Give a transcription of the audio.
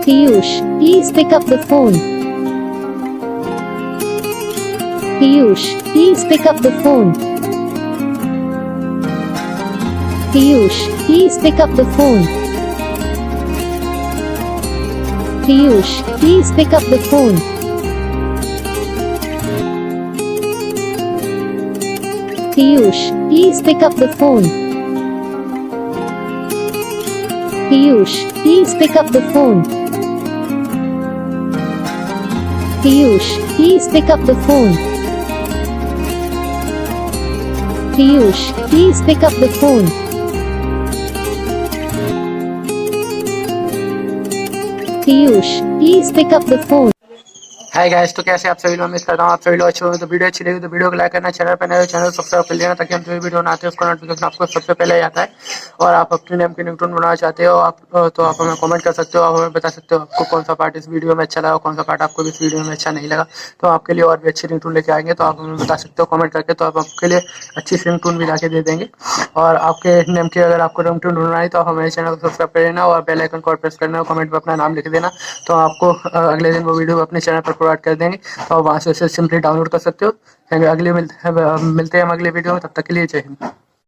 Piyush, please pick up the phone. Piyush, please pick up the phone. Piyush, please pick up the phone. Piyush, please pick up the phone. Piyush, please pick up the phone. Piyush, please pick up the phone. Piyush, please pick up the phone. Piyush, please pick up the phone. Piyush, please pick up the phone. Hi guys, तो कैसे आप सभी लोग? उम्मीद करता हूँ आप सभी लोग अच्छे होंगे। तो वीडियो अच्छी लगी तो वीडियो को लाइक करना, चैनल पर नए हो चैनल सब्सक्राइब कर लेना, ताकि हम जो भी वीडियो बनाते हैं उसका नोटिफिकेशन आपको सबसे पहले ही आता है। और आप अपने नेम की रिंगटोन बनाना चाहते हो आप तो आप हमें कमेंट कर सकते हो। आप हमें बता सकते हो आपको कौन सा पार्ट इस वीडियो में अच्छा लगा, कौन सा पार्ट आपको इस वीडियो में अच्छा नहीं लगा। तो आपके लिए और भी अच्छी रिंगटोन लेके आएंगे, तो आप हमें बता सकते हो कमेंट करके। तो आप आपके लिए अच्छी रिंगटोन भी ला के दे देंगे। और आपके नेम की अगर आपको रिंगटोन ढूंढना है तो आप हमारे चैनल को सब्सक्राइब कर लेना और बेल आइकन को प्रेस करना और कमेंट में अपना नाम लिख देना। तो आपको अगले दिन वो वीडियो अपने चैनल पर प्रोवाइड कर देंगे, तो वहाँ से उसे सिंपली डाउनलोड कर सकते हो। अगले मिलते हैं हम अगले वीडियो में। तब तक के लिए जय हिंद।